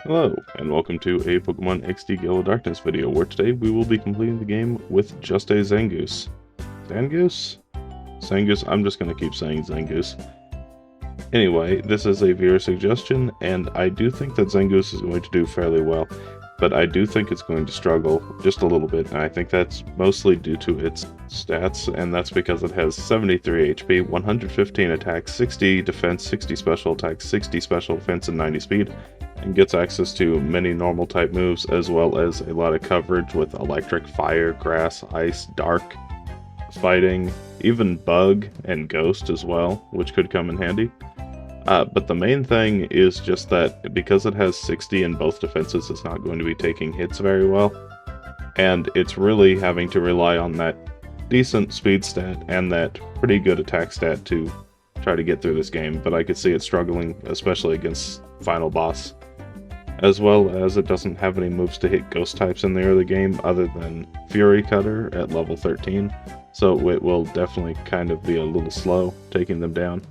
Hello, and welcome to a Pokemon XD Gale of Darkness video, where today we will be completing the game with just a Zangoose. Zangoose? Zangoose? I'm just gonna keep saying Zangoose. Anyway, this is a viewer suggestion, and I do think that Zangoose is going to do fairly well, but I do think it's going to struggle just a little bit, and I think that's mostly due to its stats, and that's because it has 73 HP, 115 attack, 60 defense, 60 special attack, 60 special defense, and 90 speed, and gets access to many normal type moves, as well as a lot of coverage with electric, fire, grass, ice, dark, fighting, even bug and ghost as well, which could come in handy. But the main thing is just that because it has 60 in both defenses, it's not going to be taking hits very well. And it's really having to rely on that decent speed stat and that pretty good attack stat to try to get through this game. But I could see it struggling, especially against final boss. As well as it doesn't have any moves to hit ghost types in the early game other than Fury Cutter at level 13. So it will definitely kind of be a little slow taking them down.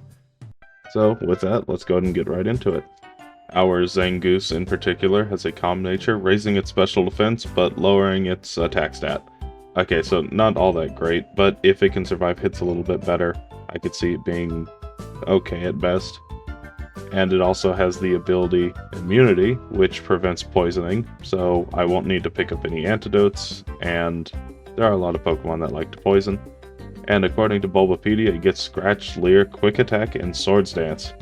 So with that, let's go ahead and get right into it. Our Zangoose in particular has a calm nature, raising its special defense but lowering its attack stat. Okay, so not all that great, but if it can survive hits a little bit better, I could see it being okay at best. And it also has the ability Immunity, which prevents poisoning, so I won't need to pick up any antidotes, and there are a lot of Pokemon that like to poison. And according to Bulbapedia, it gets Scratch, Leer, Quick Attack, and Swords Dance.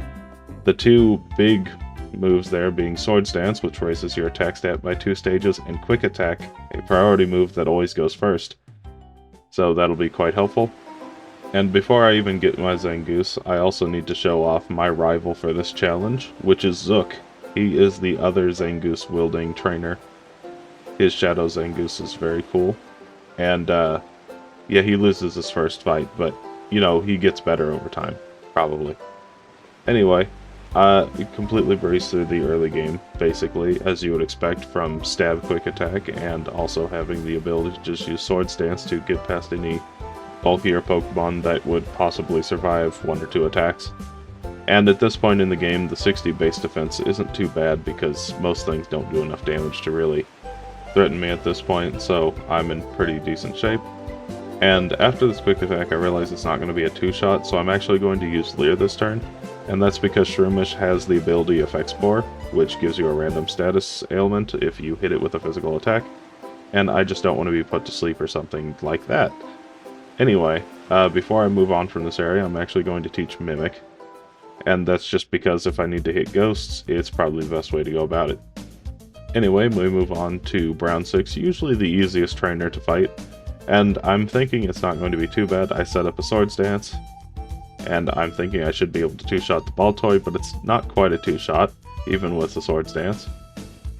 The two big moves there being Swords Dance, which raises your attack stat by 2 stages, and Quick Attack, a priority move that always goes first. So that'll be quite helpful. And before I even get my Zangoose, I also need to show off my rival for this challenge, which is Zook. He is the other Zangoose wielding trainer. His Shadow Zangoose is very cool. And yeah, he loses his first fight, but, you know, he gets better over time, probably. Anyway, you completely breeze through the early game, basically, as you would expect from Stab Quick Attack, and also having the ability to just use Swords Dance to get past any bulkier Pokemon that would possibly survive 1 or 2 attacks. And at this point in the game, the 60 base defense isn't too bad because most things don't do enough damage to really threaten me at this point, so I'm in pretty decent shape. And after this quick attack, I realize it's not going to be a 2-shot, so I'm actually going to use Leer this turn. And that's because Shroomish has the ability Effect Spore, which gives you a random status ailment if you hit it with a physical attack. And I just don't want to be put to sleep or something like that. Anyway, before I move on from this area, I'm actually going to teach Mimic. And that's just because if I need to hit ghosts, it's probably the best way to go about it. Anyway, we move on to Brown 6, usually the easiest trainer to fight. And I'm thinking it's not going to be too bad. I set up a Swords Dance, and I'm thinking I should be able to 2-shot the Baltoy, but it's not quite a 2-shot, even with the Swords Dance.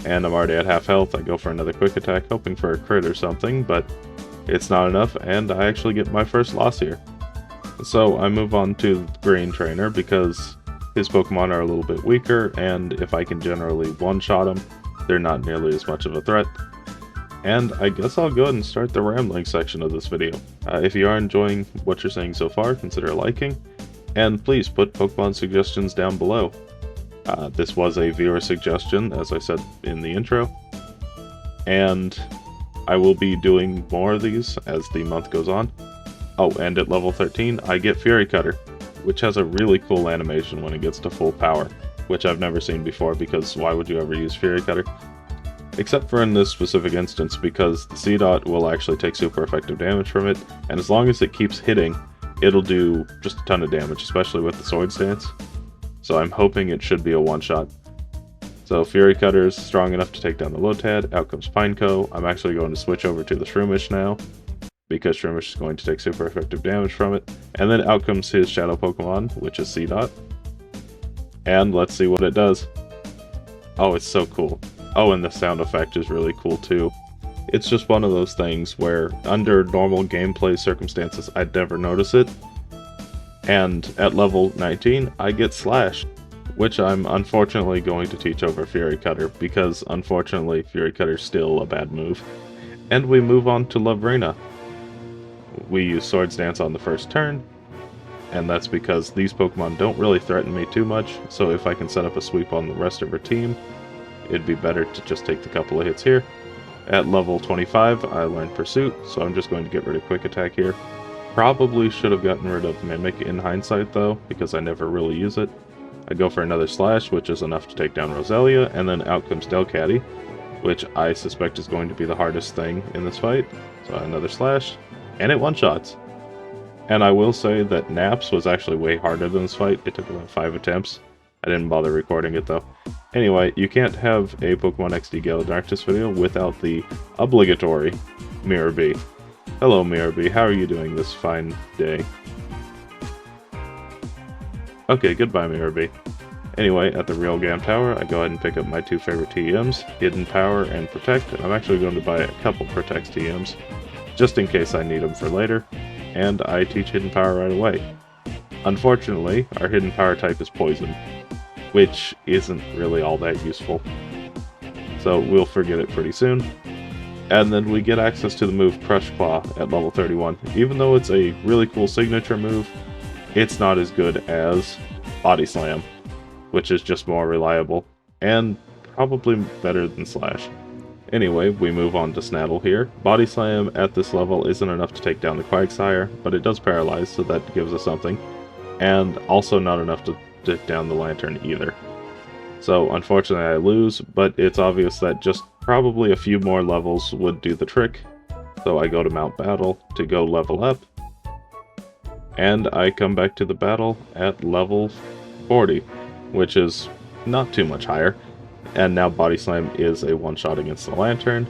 And I'm already at half health. I go for another quick attack, hoping for a crit or something, but it's not enough, and I actually get my first loss here. So I move on to the Green Trainer, because his Pokemon are a little bit weaker, and if I can generally one-shot them, they're not nearly as much of a threat. And I guess I'll go ahead and start the rambling section of this video. If you are enjoying what you're seeing so far, consider liking, and please put Pokemon suggestions down below. This was a viewer suggestion, as I said in the intro, and I will be doing more of these as the month goes on. Oh, and at level 13, I get Fury Cutter, which has a really cool animation when it gets to full power, which I've never seen before, because why would you ever use Fury Cutter? Except for in this specific instance, because the C-Dot will actually take super effective damage from it, and as long as it keeps hitting, it'll do just a ton of damage, especially with the Swords Dance. So I'm hoping it should be a one-shot. So Fury Cutter is strong enough to take down the Lotad, out comes Pineco. I'm actually going to switch over to the Shroomish now, because Shroomish is going to take super effective damage from it. And then out comes his Shadow Pokemon, which is C-Dot. And let's see what it does. Oh, it's so cool. Oh, and the sound effect is really cool too. It's just one of those things where, under normal gameplay circumstances, I'd never notice it. And at level 19, I get Slash, which I'm unfortunately going to teach over Fury Cutter, because unfortunately Fury Cutter's still a bad move. And we move on to Lavrina. We use Swords Dance on the first turn, and that's because these Pokemon don't really threaten me too much, so if I can set up a sweep on the rest of her team, it'd be better to just take the couple of hits here. At level 25, I learned Pursuit, so I'm just going to get rid of Quick Attack here. Probably should have gotten rid of Mimic in hindsight though, because I never really use it. I go for another Slash, which is enough to take down Roselia, and then out comes Delcatty, which I suspect is going to be the hardest thing in this fight. So another Slash, and it one-shots. And I will say that Naps was actually way harder than this fight. It took about 5 attempts. I didn't bother recording it though. Anyway, you can't have a Pokemon XD Gale of Darkness video without the obligatory Mirror Bee. Hello Mirror Bee, how are you doing this fine day? Okay, goodbye Mirror Bee. Anyway, at the Real Gam Tower, I go ahead and pick up my 2 favorite TMs, Hidden Power and Protect, and I'm actually going to buy a couple Protect TMs, just in case I need them for later, and I teach Hidden Power right away. Unfortunately, our Hidden Power type is Poison, which isn't really all that useful, so we'll forget it pretty soon. And then we get access to the move Crush Claw at level 31. Even though it's a really cool signature move, it's not as good as Body Slam, which is just more reliable, and probably better than Slash. Anyway, we move on to Snaddle here. Body Slam at this level isn't enough to take down the Quagsire, but it does paralyze, so that gives us something. And also not enough to take down the Lantern either. So unfortunately I lose, but it's obvious that just probably a few more levels would do the trick. So I go to Mount Battle to go level up. And I come back to the battle at level 40, which is not too much higher. And now Body Slam is a one-shot against the Lantern.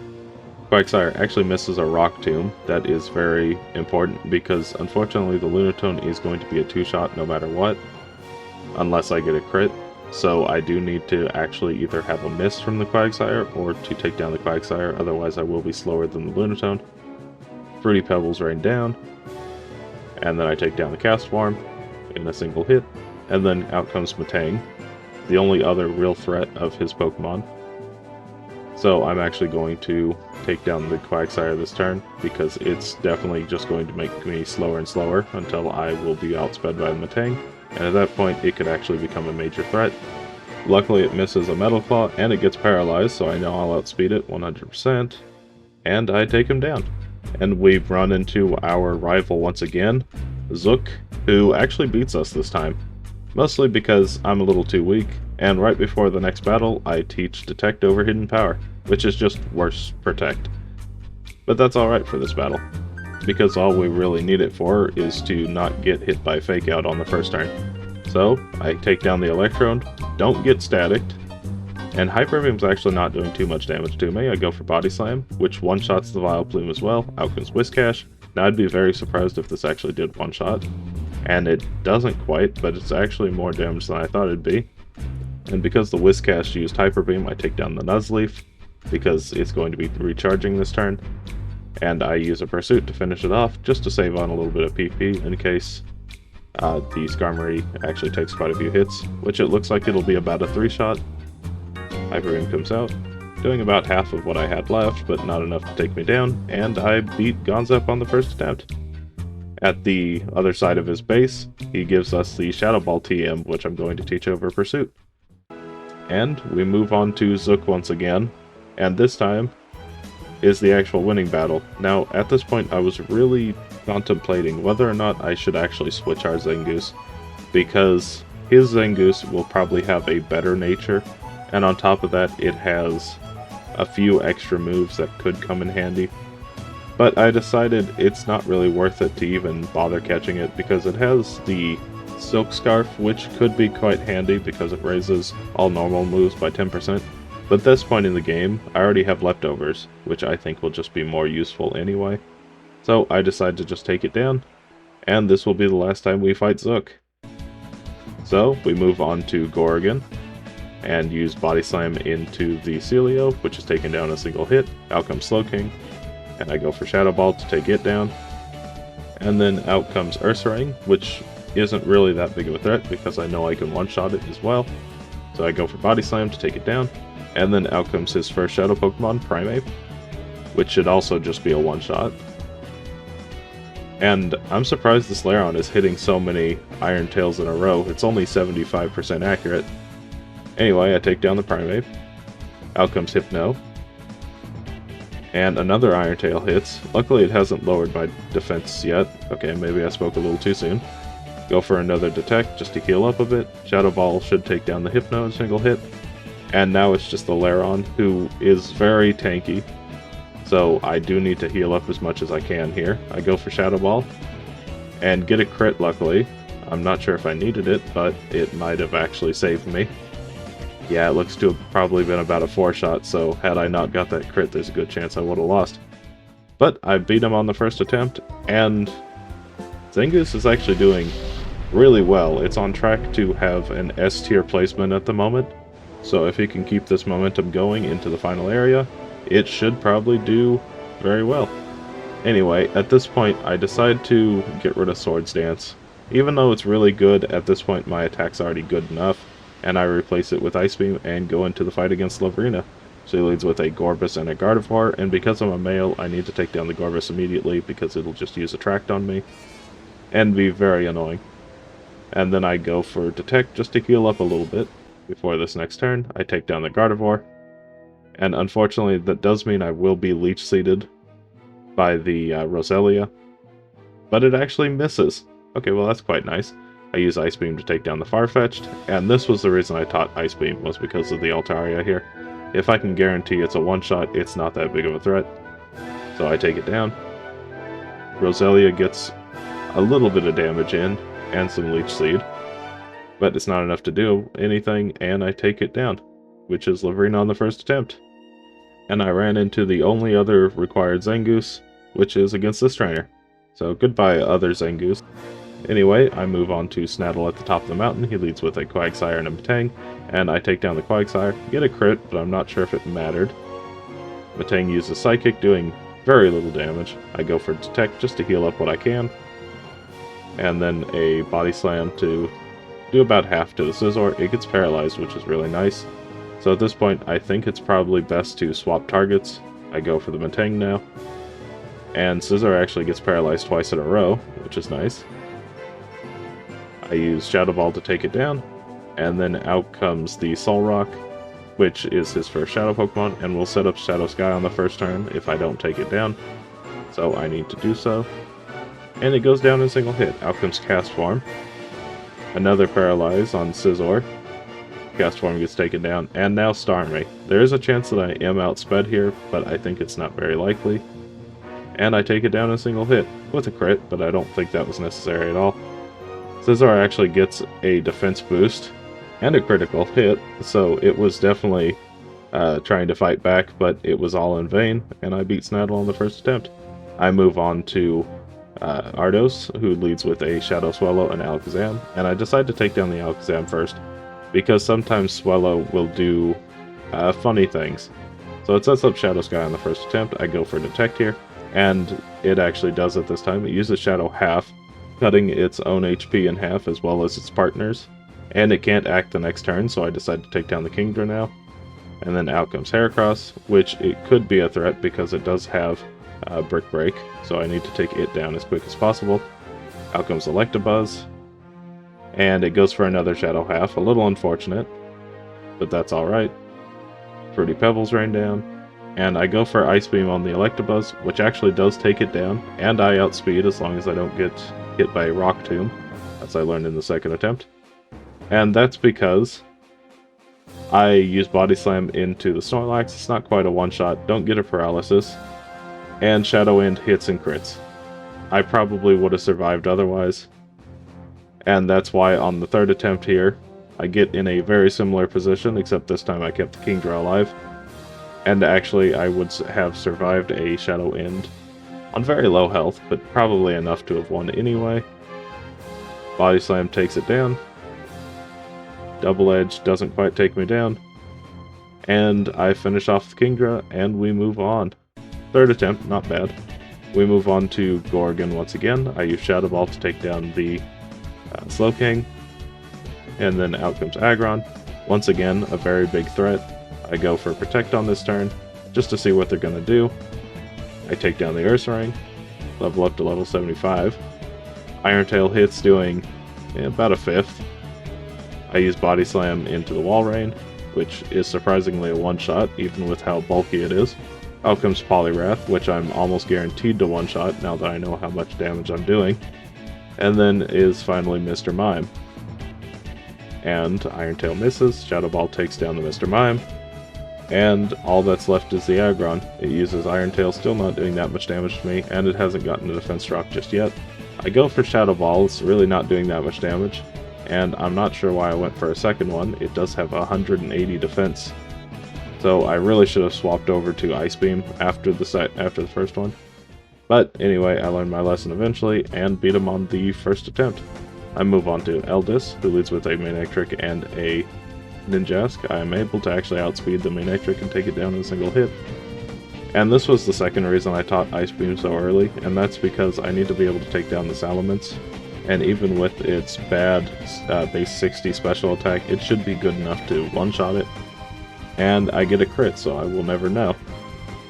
Quagsire actually misses a Rock Tomb. That is very important because unfortunately the Lunatone is going to be a 2-shot no matter what, unless I get a crit. So I do need to actually either have a miss from the Quagsire or to take down the Quagsire, otherwise I will be slower than the Lunatone. Fruity Pebbles rain down, and then I take down the Castform in a single hit, and then out comes Metang, the only other real threat of his Pokemon. So I'm actually going to take down the Quagsire this turn, because it's definitely just going to make me slower and slower until I will be outsped by the Metang, and at that point it could actually become a major threat. Luckily it misses a Metal Claw, and it gets paralyzed, so I know I'll outspeed it 100%, and I take him down. And we've run into our rival once again, Zook, who actually beats us this time. Mostly because I'm a little too weak, and right before the next battle, I teach Detect over Hidden Power, which is just worse Protect. But that's alright for this battle, because all we really need it for is to not get hit by Fake Out on the first turn. So, I take down the Electrode, don't get staticked, and Hyper Beam's actually not doing too much damage to me. I go for Body Slam, which one-shots the Vileplume as well. Out comes Whiscash. Now I'd be very surprised if this actually did one-shot. And it doesn't quite, but it's actually more damage than I thought it'd be. And because the Whiscash used Hyper Beam, I take down the Nuzleaf, because it's going to be recharging this turn. And I use a Pursuit to finish it off, just to save on a little bit of PP in case the Skarmory actually takes quite a few hits, which it looks like it'll be about a 3-shot. Hyper Beam comes out, doing about half of what I had left, but not enough to take me down, and I beat Gonzep on the first attempt. At the other side of his base, he gives us the Shadow Ball TM, which I'm going to teach over Pursuit. And we move on to Zook once again, and this time is the actual winning battle. Now, at this point, I was really contemplating whether or not I should actually switch our Zangoose, because his Zangoose will probably have a better nature, and on top of that, it has a few extra moves that could come in handy. But I decided it's not really worth it to even bother catching it, because it has the Silk Scarf, which could be quite handy because it raises all normal moves by 10%. But at this point in the game, I already have leftovers, which I think will just be more useful anyway. So I decided to just take it down, and this will be the last time we fight Zook. So we move on to Gorgon, and use Body Slam into the Celio, which is taken down in a single hit. Out comes Slowking, and I go for Shadow Ball to take it down. And then out comes Ursaring, which isn't really that big of a threat because I know I can one-shot it as well. So I go for Body Slam to take it down. And then out comes his first Shadow Pokemon, Primeape, which should also just be a one-shot. And I'm surprised this Lairon is hitting so many Iron Tails in a row. It's only 75% accurate. Anyway, I take down the Primeape, Out comes Hypno. And another Iron Tail hits. Luckily it hasn't lowered my defense yet. Okay, maybe I spoke a little too soon. Go for another Detect just to heal up a bit. Shadow Ball should take down the Hypno in a single hit. And now it's just the Laron, who is very tanky. So I do need to heal up as much as I can here. I go for Shadow Ball. And get a crit, luckily. I'm not sure if I needed it, but it might have actually saved me. Yeah, it looks to have probably been about a 4-shot, so had I not got that crit, there's a good chance I would have lost. But I beat him on the first attempt, and Zangoose is actually doing really well. It's on track to have an S-tier placement at the moment, so if he can keep this momentum going into the final area, it should probably do very well. Anyway, at this point, I decide to get rid of Swords Dance. Even though it's really good, at this point my attack's already good enough, and I replace it with Ice Beam and go into the fight against Lavrina. So he leads with a Gorbis and a Gardevoir, and because I'm a male, I need to take down the Gorbis immediately because it'll just use Attract on me, and be very annoying. And then I go for Detect just to heal up a little bit. Before this next turn, I take down the Gardevoir, and unfortunately that does mean I will be Leech Seeded by the Roselia, but it actually misses. Okay, well that's quite nice. I use Ice Beam to take down the Farfetch'd, and this was the reason I taught Ice Beam, was because of the Altaria here. If I can guarantee it's a one-shot, it's not that big of a threat. So I take it down. Roselia gets a little bit of damage in, and some Leech Seed, but it's not enough to do anything, and I take it down, which is Lavrina on the first attempt. And I ran into the only other required Zangoose, which is against this trainer. So goodbye, other Zangoose. Anyway, I move on to Snaddle at the top of the mountain. He leads with a Quagsire and a Metang, and I take down the Quagsire, get a crit, but I'm not sure if it mattered. Metang uses Psychic, doing very little damage. I go for Detect just to heal up what I can, and then a Body Slam to do about half to the Scizor. It gets paralyzed, which is really nice. So at this point, I think it's probably best to swap targets. I go for the Metang now, and Scizor actually gets paralyzed twice in a row, which is nice. I use Shadow Ball to take it down, and then out comes the Solrock, which is his first Shadow Pokemon, and will set up Shadow Sky on the first turn if I don't take it down. So I need to do so. And it goes down in a single hit. Out comes Castform. Another Paralyze on Scizor. Castform gets taken down, and now Starmie. There is a chance that I am outsped here, but I think it's not very likely. And I take it down in a single hit, with a crit, but I don't think that was necessary at all. Scizor actually gets a defense boost and a critical hit, so it was definitely trying to fight back, but it was all in vain, and I beat Snaddle on the first attempt. I move on to Ardos, who leads with a Shadow Swallow and Alakazam, and I decide to take down the Alakazam first, because sometimes Swallow will do funny things. So it sets up Shadow Sky on the first attempt. I go for Detect here, and it actually does it this time. It uses Shadow half, cutting its own HP in half as well as its partner's, and it can't act the next turn, so I decide to take down the Kingdra now. And then out comes Heracross, which it could be a threat because it does have Brick Break, so I need to take it down as quick as possible. Out comes Electabuzz, and it goes for another Shadow half, a little unfortunate, but that's alright. Fruity Pebbles rain down, and I go for Ice Beam on the Electabuzz, which actually does take it down, and I outspeed as long as I don't get hit by a Rock Tomb, as I learned in the second attempt. And that's because I use Body Slam into the Snorlax. It's not quite a one-shot, don't get a paralysis, and Shadow End hits and crits. I probably would have survived otherwise, and that's why on the third attempt here, I get in a very similar position, except this time I kept the Kingdra alive. And actually, I would have survived a Shadow End on very low health, but probably enough to have won anyway. Body Slam takes it down. Double Edge doesn't quite take me down. And I finish off the Kingdra, and we move on. Third attempt, not bad. We move on to Gorgon once again. I use Shadow Ball to take down the Slowking. And then out comes Aggron. Once again, a very big threat. I go for Protect on this turn, just to see what they're going to do. I take down the Ursaring, level up to level 75. Iron Tail hits, doing about a fifth. I use Body Slam into the Walrein, which is surprisingly a one-shot, even with how bulky it is. Out comes Poliwrath, which I'm almost guaranteed to one-shot now that I know how much damage I'm doing. And then is finally Mr. Mime. And Iron Tail misses, Shadow Ball takes down the Mr. Mime, and all that's left is the Aggron. It uses Iron Tail, still not doing that much damage to me, and it hasn't gotten a defense rock just yet. I go for Shadow Ball, it's really not doing that much damage, and I'm not sure why I went for a second one. It does have 180 defense, so I really should have swapped over to Ice Beam after the first one. But anyway, I learned my lesson eventually, and beat him on the first attempt. I move on to Eldis, who leads with a Manectric and a Ninjask. I am able to actually outspeed the Manectric and take it down in a single hit. And this was the second reason I taught Ice Beam so early, and that's because I need to be able to take down the Salamence. And even with its bad base 60 special attack, it should be good enough to one-shot it. And I get a crit, so I will never know.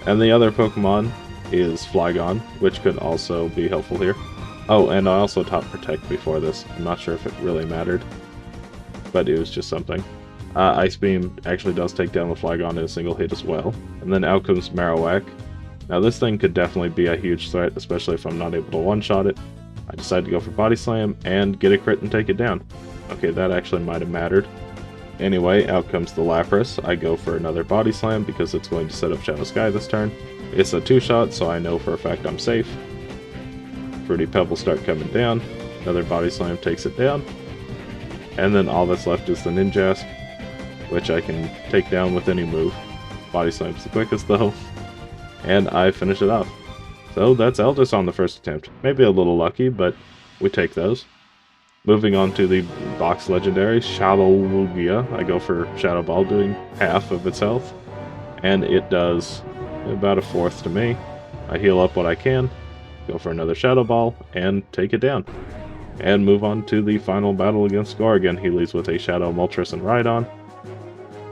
And the other Pokemon is Flygon, which could also be helpful here. Oh, and I also taught Protect before this. I'm not sure if it really mattered, but it was just something. Ice Beam actually does take down the Flygon in a single hit as well. And then out comes Marowak. Now this thing could definitely be a huge threat, especially if I'm not able to one-shot it. I decide to go for Body Slam and get a crit and take it down. Okay, that actually might have mattered. Anyway, out comes the Lapras. I go for another Body Slam because it's going to set up Shadow Sky this turn. It's a two-shot, so I know for a fact I'm safe. Fruity Pebbles start coming down. Another Body Slam takes it down. And then all that's left is the Ninjask, which I can take down with any move. Body Slam's the quickest though. And I finish it off. So that's Eldis on the first attempt. Maybe a little lucky, but we take those. Moving on to the box legendary, Shadowlugia. I go for Shadow Ball, doing half of its health. And it does about a fourth to me. I heal up what I can, go for another Shadow Ball, and take it down. And move on to the final battle against Gorgon. He leads with a Shadow, Moltres, and Rhydon.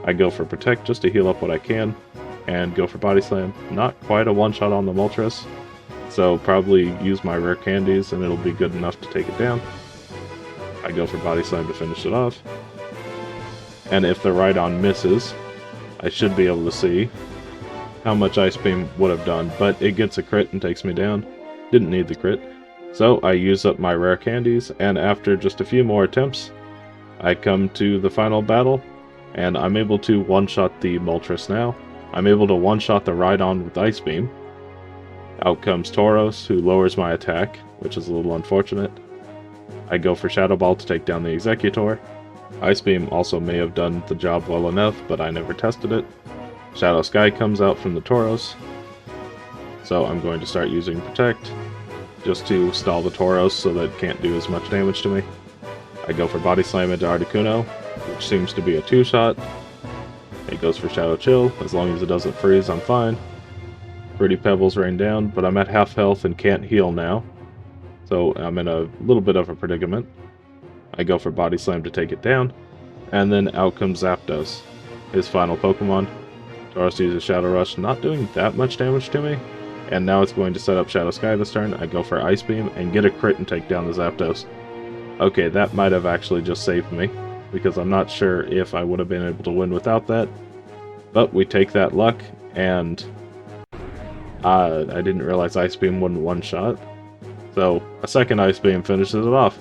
I go for Protect just to heal up what I can, and go for Body Slam. Not quite a one-shot on the Moltres, so probably use my rare candies and it'll be good enough to take it down. I go for Body Slam to finish it off. And if the Rhydon misses, I should be able to see how much Ice Beam would have done, but it gets a crit and takes me down. Didn't need the crit. So I use up my rare candies, and after just a few more attempts, I come to the final battle, and I'm able to one-shot the Moltres now. I'm able to one-shot the Rhydon with Ice Beam. Out comes Tauros, who lowers my attack, which is a little unfortunate. I go for Shadow Ball to take down the Executor. Ice Beam also may have done the job well enough, but I never tested it. Shadow Sky comes out from the Tauros, so I'm going to start using Protect, just to stall the Tauros so that it can't do as much damage to me. I go for Body Slam into Articuno, which seems to be a two-shot. It goes for Shadow Chill. As long as it doesn't freeze, I'm fine. Fruity Pebbles rain down, but I'm at half health and can't heal now, so I'm in a little bit of a predicament. I go for Body Slam to take it down, and then out comes Zapdos, his final Pokemon. Tauros uses Shadow Rush, not doing that much damage to me, and now it's going to set up Shadow Sky this turn. I go for Ice Beam and get a crit and take down the Zapdos. Okay, that might have actually just saved me, because I'm not sure if I would have been able to win without that. But we take that luck, and I didn't realize Ice Beam wouldn't one-shot. So a second Ice Beam finishes it off.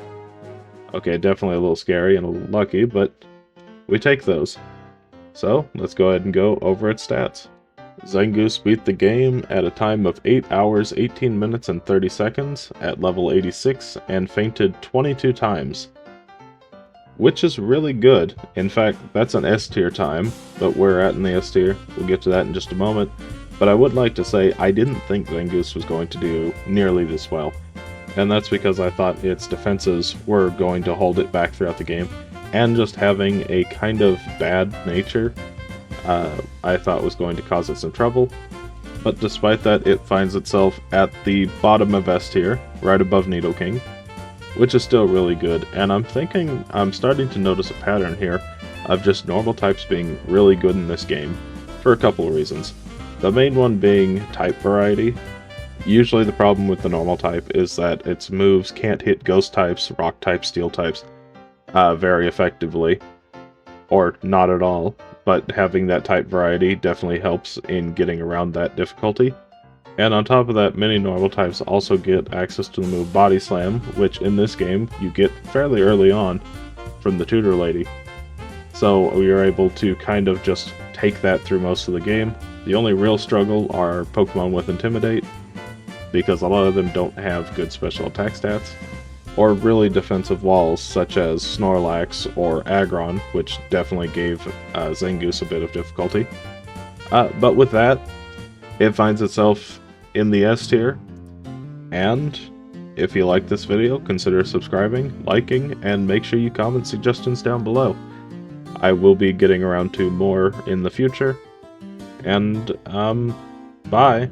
Okay, definitely a little scary and a little lucky, but we take those. So let's go ahead and go over its stats. Zangoose beat the game at a time of 8 hours, 18 minutes, and 30 seconds at level 86 and fainted 22 times. Which is really good. In fact, that's an S tier time, but we're at in the S tier. We'll get to that in just a moment. But I would like to say I didn't think Zangoose was going to do nearly this well. And that's because I thought its defenses were going to hold it back throughout the game. And just having a kind of bad nature, I thought was going to cause it some trouble. But despite that, it finds itself at the bottom of S tier, right above Nidoking, which is still really good. And I'm starting to notice a pattern here of just normal types being really good in this game for a couple of reasons. The main one being type variety. Usually the problem with the normal type is that its moves can't hit ghost types, rock types, steel types very effectively, or not at all. but having that type variety definitely helps in getting around that difficulty. And on top of that, many normal types also get access to the move Body Slam, which in this game you get fairly early on from the tutor lady. So we are able to kind of just take that through most of the game. The only real struggle are Pokemon with Intimidate, because a lot of them don't have good special attack stats, or really defensive walls such as Snorlax or Aggron, which definitely gave Zangoose a bit of difficulty. But with that, it finds itself in the S tier, and if you like this video, consider subscribing, liking, and make sure you comment suggestions down below. I will be getting around to more in the future, and bye!